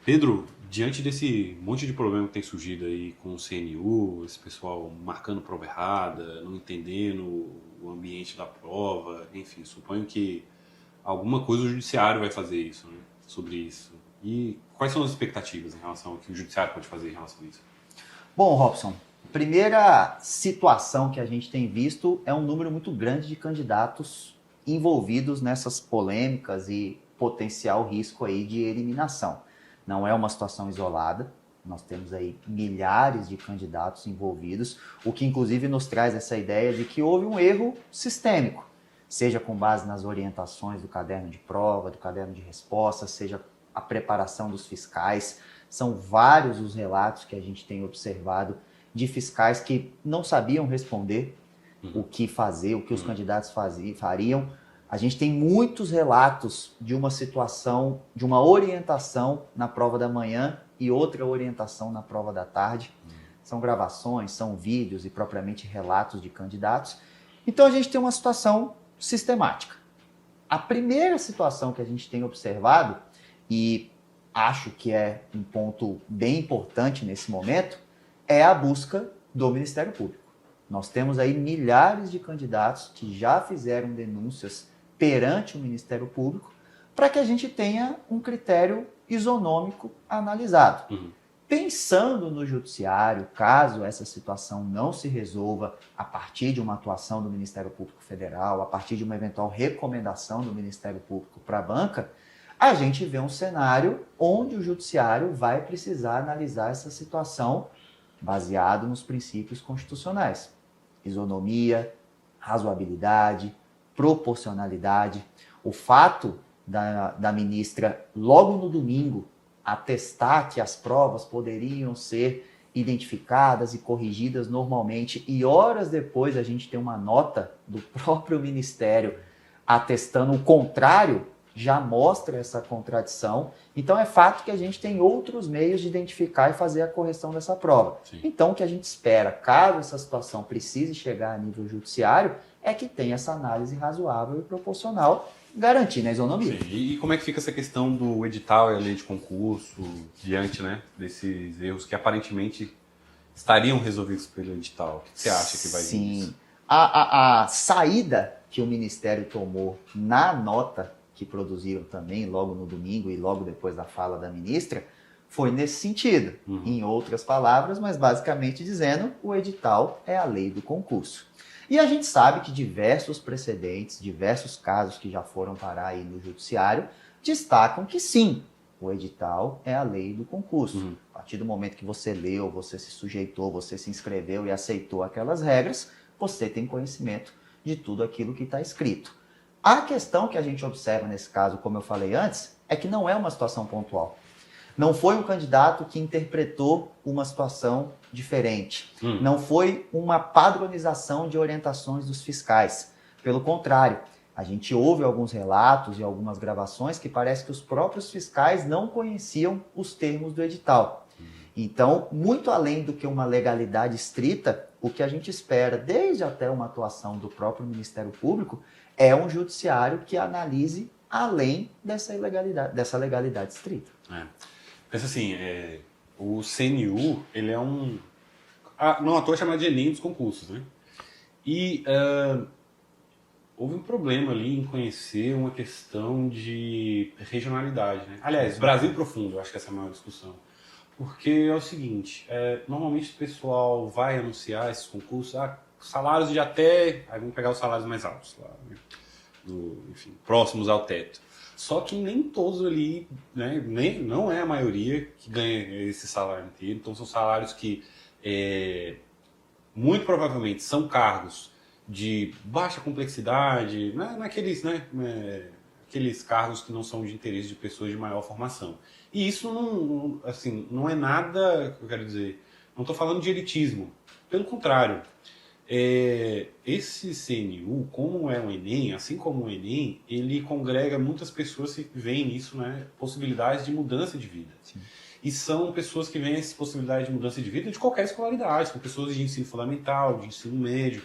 Pedro, diante desse monte de problema que tem surgido aí com o CNU, esse pessoal marcando prova errada, não entendendo o ambiente da prova, enfim, suponho que alguma coisa o judiciário vai fazer isso, né, sobre isso. E quais são as expectativas em relação ao que o judiciário pode fazer em relação a isso? Bom, Robson, primeira situação que a gente tem visto é um número muito grande de candidatos envolvidos nessas polêmicas e potencial risco aí de eliminação. Não é uma situação isolada, nós temos aí milhares de candidatos envolvidos, o que inclusive nos traz essa ideia de que houve um erro sistêmico, seja com base nas orientações do caderno de prova, do caderno de resposta, seja a preparação dos fiscais. São vários os relatos que a gente tem observado de fiscais que não sabiam responder o que fazer, o que os candidatos fariam. A gente tem muitos relatos de uma situação, de uma orientação na prova da manhã e outra orientação na prova da tarde. São gravações, são vídeos e propriamente relatos de candidatos. Então a gente tem uma situação sistemática. A primeira situação que a gente tem observado, e acho que é um ponto bem importante nesse momento, é a busca do Ministério Público. Nós temos aí milhares de candidatos que já fizeram denúncias perante o Ministério Público para que a gente tenha um critério isonômico analisado. Pensando no judiciário, caso essa situação não se resolva a partir de uma atuação do Ministério Público Federal, a partir de uma eventual recomendação do Ministério Público para a banca, a gente vê um cenário onde o judiciário vai precisar analisar essa situação baseado nos princípios constitucionais. Isonomia, razoabilidade, proporcionalidade. O fato da ministra, logo no domingo, atestar que as provas poderiam ser identificadas e corrigidas normalmente, e horas depois a gente tem uma nota do próprio Ministério atestando o contrário, já mostra essa contradição. Então é fato que a gente tem outros meios de identificar e fazer a correção dessa prova. Sim. Então o que a gente espera, caso essa situação precise chegar a nível judiciário, é que tenha essa análise razoável e proporcional, garantindo a isonomia. Sim. E como é que fica essa questão do edital e a lei de concurso diante, né, desses erros que aparentemente estariam resolvidos pelo edital? O que você acha que vai vir Sim. disso? A saída que o Ministério tomou na nota que produziram também logo no domingo e logo depois da fala da ministra, foi nesse sentido. Em outras palavras, mas basicamente dizendo, o edital é a lei do concurso. E a gente sabe que diversos precedentes, diversos casos que já foram parar aí no judiciário, destacam que sim, o edital é a lei do concurso. A partir do momento que você leu, você se sujeitou, você se inscreveu e aceitou aquelas regras, você tem conhecimento de tudo aquilo que está escrito. A questão que a gente observa nesse caso, como eu falei antes, é que não é uma situação pontual. Não foi um candidato que interpretou uma situação diferente. Não foi uma padronização de orientações dos fiscais. Pelo contrário, a gente ouve alguns relatos e algumas gravações que parece que os próprios fiscais não conheciam os termos do edital. Então, muito além do que uma legalidade estrita, o que a gente espera, desde até uma atuação do próprio Ministério Público, é um judiciário que analise além dessa legalidade estrita. Pensa assim, o CNU, ele é não à toa chamado de Enem dos concursos, né? E houve um problema ali em conhecer uma questão de regionalidade, né? Aliás, Brasil profundo, eu acho que essa é a maior discussão. Porque é o seguinte, normalmente o pessoal vai anunciar esses concursos, salários de até, aí vamos pegar os salários mais altos, lá, né? Enfim, próximos ao teto. Só que nem todos ali, né, não é a maioria que ganha esse salário inteiro, então são salários que muito provavelmente são cargos de baixa complexidade, naqueles, né, aqueles cargos que não são de interesse de pessoas de maior formação. E isso não, assim, não é nada, eu quero dizer, não estou falando de elitismo, pelo contrário. Esse CNU, como é o Enem, assim como o Enem, ele congrega muitas pessoas que veem nisso, né, possibilidades de mudança de vida. Sim. E são pessoas que veem essa possibilidade de mudança de vida de qualquer escolaridade, são pessoas de ensino fundamental, de ensino médio.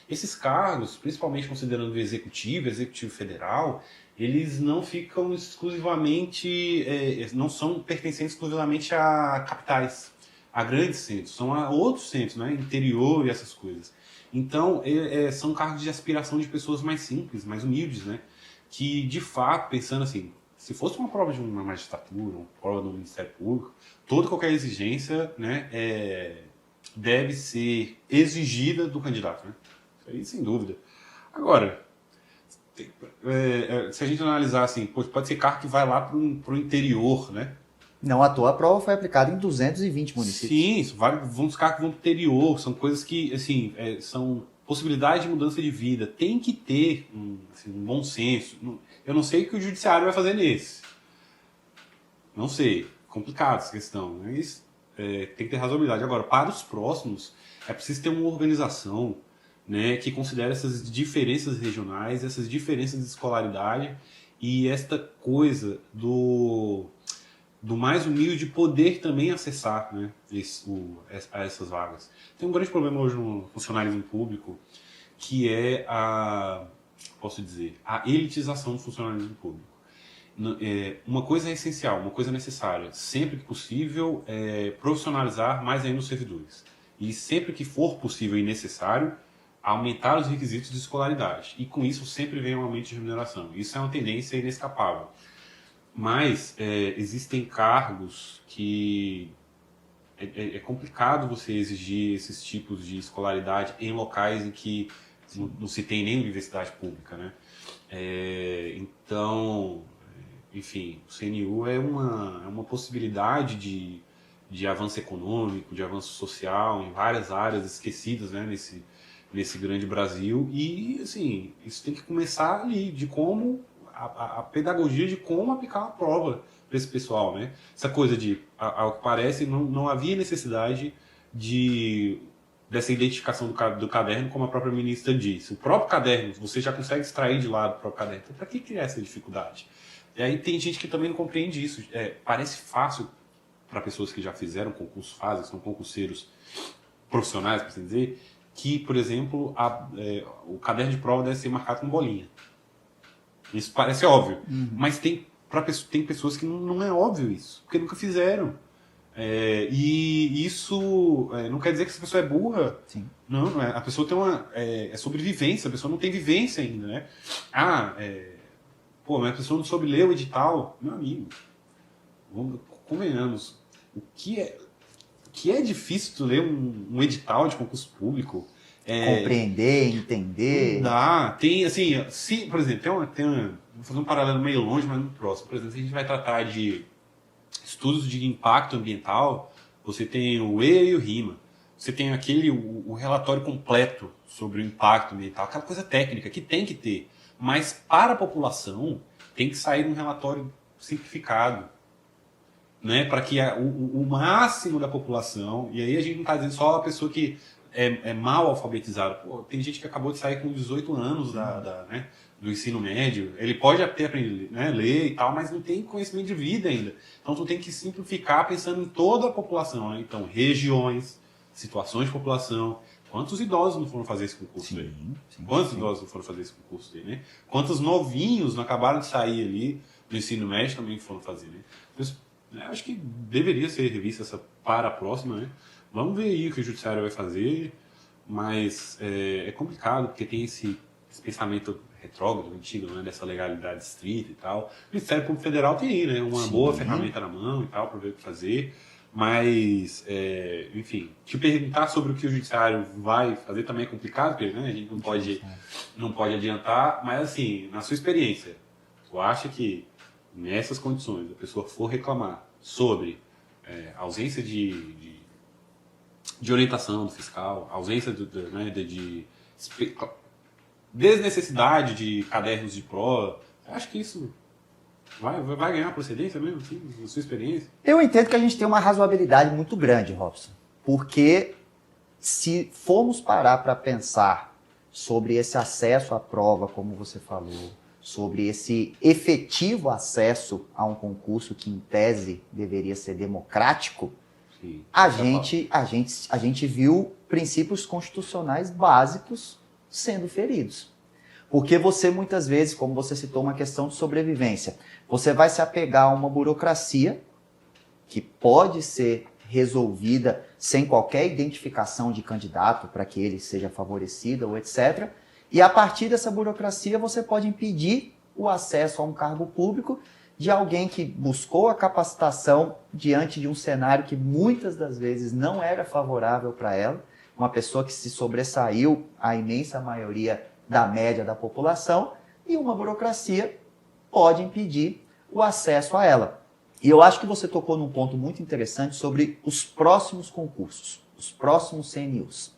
Esses cargos, principalmente considerando o executivo federal, eles não ficam exclusivamente, não são pertencentes exclusivamente a capitais, a grandes centros, são a outros centros, né, interior e essas coisas. Então, são cargos de aspiração de pessoas mais simples, mais humildes, né, que de fato, pensando assim, se fosse uma prova de uma magistratura, uma prova do Ministério Público, toda qualquer exigência, né, deve ser exigida do candidato, né? Isso aí, sem dúvida. Agora, se a gente analisar assim, pode ser carro que vai lá para o interior, né? Não à toa a prova foi aplicada em 220 municípios. Sim, isso, vamos carros que vão para o interior, são coisas que, assim, são possibilidades de mudança de vida. Tem que ter um bom senso. Eu não sei o que o judiciário vai fazer nesse. Não sei. Complicado essa questão. Mas tem que ter razoabilidade. Agora, para os próximos, é preciso ter uma organização, né, que considere essas diferenças regionais, essas diferenças de escolaridade e esta coisa do mais humilde poder também acessar, né, a essas vagas. Tem um grande problema hoje no funcionalismo público, que é a elitização do funcionalismo público. Uma coisa é essencial, uma coisa necessária, sempre que possível, profissionalizar mais ainda os servidores. E sempre que for possível e necessário, aumentar os requisitos de escolaridade. E com isso sempre vem um aumento de remuneração. Isso é uma tendência inescapável. Mas existem cargos que é complicado você exigir esses tipos de escolaridade em locais em que não se tem nem universidade pública, né? Então, enfim, o CNU é uma possibilidade de avanço econômico, de avanço social em várias áreas esquecidas, né, nesse grande Brasil. E, assim, isso tem que começar ali, de como a pedagogia de como aplicar uma prova para esse pessoal, né? Essa coisa ao que parece, não havia necessidade dessa identificação do caderno, como a própria ministra disse. O próprio caderno, você já consegue extrair de lá do próprio caderno. Então, para que criar essa dificuldade? E aí tem gente que também não compreende isso. Parece fácil para pessoas que já fizeram concurso, são concurseiros profissionais, para assim dizer, que, por exemplo, o caderno de prova deve ser marcado com bolinha. Isso parece óbvio, mas tem pessoas que não é óbvio isso, porque nunca fizeram. E isso não quer dizer que essa pessoa é burra. Sim. Não é. A pessoa tem é sobrevivência, a pessoa não tem vivência ainda, né? Mas a pessoa não soube ler o edital. Meu amigo, convenhamos, o que é difícil tu ler um edital de concurso público? Compreender, entender. Não dá. Tem, assim, por exemplo, vou fazer um paralelo meio longe, mas muito próximo. Por exemplo, se a gente vai tratar de estudos de impacto ambiental, você tem o EIA e o RIMA. Você tem o relatório completo sobre o impacto ambiental, aquela coisa técnica que tem que ter. Mas para a população, tem que sair um relatório simplificado, né, para que o máximo da população, e aí a gente não está dizendo só a pessoa que é mal alfabetizada. Tem gente que acabou de sair com 18 anos né, do ensino médio, ele pode até aprender, né, ler e tal, mas não tem conhecimento de vida ainda. Então tu tem que simplificar pensando em toda a população, né? Então, regiões, situações de população. Quantos idosos não foram fazer esse concurso aí? Quantos idosos não foram fazer esse concurso aí, né? Quantos novinhos não acabaram de sair ali do ensino médio também foram fazer, né? Então, acho que deveria ser revista essa para a próxima, né? Vamos ver aí o que o judiciário vai fazer, mas é complicado, porque tem esse pensamento retrógrado, antigo, né, dessa legalidade estrita e tal. O Ministério Público Federal tem aí, né, uma boa ferramenta na mão e tal, para ver o que fazer, mas, enfim, te perguntar sobre o que o judiciário vai fazer também é complicado, porque, né, a gente não pode adiantar, mas, assim, na sua experiência, tu acha que nessas condições a pessoa for reclamar sobre ausência de orientação do fiscal, ausência de desnecessidade de cadernos de prova, acho que isso vai ganhar procedência mesmo, assim, na sua experiência? Eu entendo que a gente tem uma razoabilidade muito grande, Robson, porque se formos parar para pensar sobre esse acesso à prova, como você falou, sobre esse efetivo acesso a um concurso que, em tese, deveria ser democrático, sim, a gente viu princípios constitucionais básicos sendo feridos. Porque você, muitas vezes, como você citou, uma questão de sobrevivência, você vai se apegar a uma burocracia que pode ser resolvida sem qualquer identificação de candidato para que ele seja favorecido ou etc. E a partir dessa burocracia você pode impedir o acesso a um cargo público de alguém que buscou a capacitação diante de um cenário que muitas das vezes não era favorável para ela, uma pessoa que se sobressaiu à imensa maioria da média da população, e uma burocracia pode impedir o acesso a ela. E eu acho que você tocou num ponto muito interessante sobre os próximos concursos, os próximos CNUs.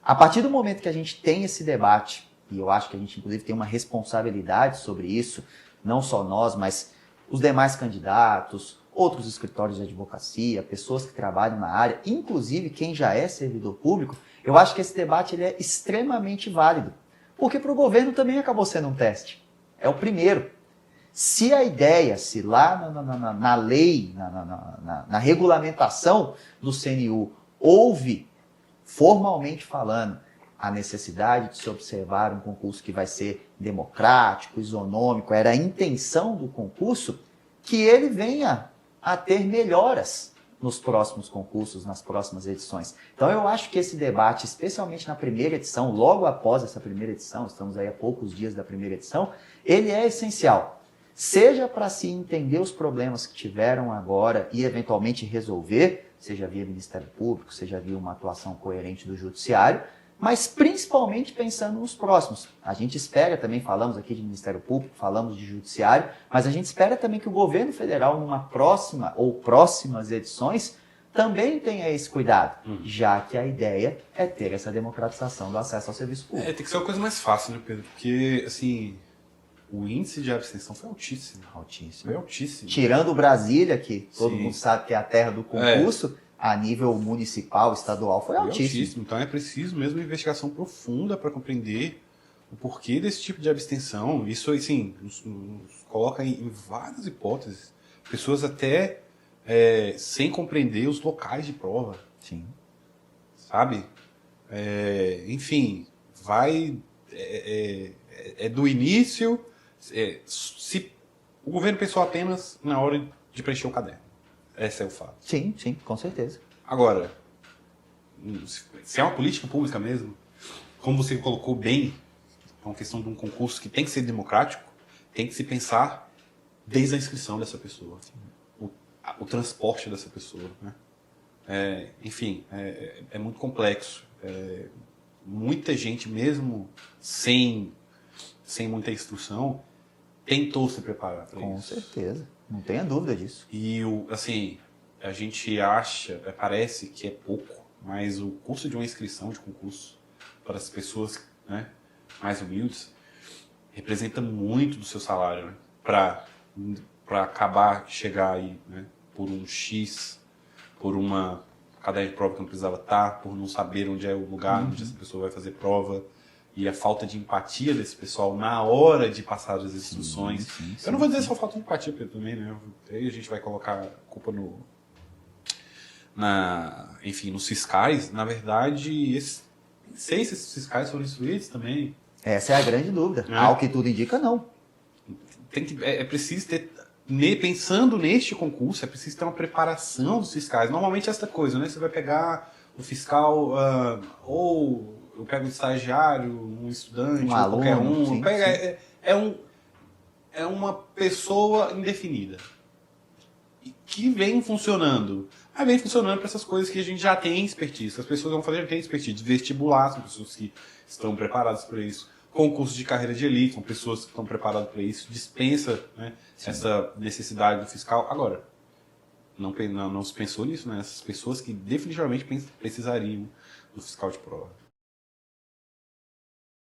A partir do momento que a gente tem esse debate, e eu acho que a gente inclusive tem uma responsabilidade sobre isso, não só nós, mas os demais candidatos, outros escritórios de advocacia, pessoas que trabalham na área, inclusive quem já é servidor público, eu acho que esse debate ele é extremamente válido. Porque para o governo também acabou sendo um teste. É o primeiro. Se a ideia, se lá na lei, na regulamentação do CNU, houve, formalmente falando, a necessidade de se observar um concurso que vai ser democrático, isonômico, era a intenção do concurso, que ele venha a ter melhoras nos próximos concursos, nas próximas edições. Então eu acho que esse debate, especialmente na primeira edição, logo após essa primeira edição, estamos aí a poucos dias da primeira edição, ele é essencial. Seja para se entender os problemas que tiveram agora e eventualmente resolver, seja via Ministério Público, seja via uma atuação coerente do Judiciário, mas principalmente pensando nos próximos. A gente espera também, falamos aqui de Ministério Público, falamos de Judiciário, mas a gente espera também que o governo federal, numa próxima ou próximas edições, também tenha esse cuidado, já que a ideia é ter essa democratização do acesso ao serviço público. Tem que ser uma coisa mais fácil, né, Pedro? Porque, assim, o índice de abstenção foi altíssimo. Foi altíssimo. Tirando Brasília, que todo mundo sabe que é a terra do concurso, a nível municipal, estadual, foi altíssimo. Então é preciso mesmo uma investigação profunda para compreender o porquê desse tipo de abstenção. Isso, assim, nos coloca em várias hipóteses. Pessoas até sem compreender os locais de prova. Sim. Sabe? Enfim, vai... do início... se o governo pensou apenas na hora de preencher o caderno. Esse é o fato. Sim, sim, com certeza. Agora, se é uma política pública mesmo, como você colocou bem, é uma questão de um concurso que tem que ser democrático, tem que se pensar desde a inscrição dessa pessoa, o transporte dessa pessoa, né? Enfim, é muito complexo. Muita gente, mesmo sem muita instrução, tentou se preparar para isso. Com certeza, não tenha dúvida disso. E, assim, a gente acha, parece que é pouco, mas o custo de uma inscrição de concurso para as pessoas, né, mais humildes representa muito do seu salário, né, para acabar, chegar aí, né, por um X, por uma cadeia de prova que não precisava estar, por não saber onde é o lugar onde essa pessoa vai fazer prova. E a falta de empatia desse pessoal na hora de passar as instruções. Sim. Eu não vou dizer só falta de empatia, Pedro, também, né? Aí a gente vai colocar a culpa nos fiscais. Na verdade, não sei se esses fiscais foram instruídos também. Essa é a grande dúvida. Ao que tudo indica, não. É preciso ter... Pensando neste concurso, é preciso ter uma preparação dos fiscais. Normalmente é essa coisa, né? Você vai pegar o fiscal ou... Eu pego um estagiário, um estudante, um aluno, qualquer um. Sim, é uma pessoa indefinida. Que vem funcionando. Aí vem funcionando para essas coisas que a gente já tem expertise. As pessoas vão fazer, já tem expertise. Vestibular, são pessoas que estão preparadas para isso. Concurso de carreira de elite, são pessoas que estão preparadas para isso. Dispensa, né, essa necessidade do fiscal. Agora, não se pensou nisso, né? Essas pessoas que definitivamente precisariam do fiscal de prova.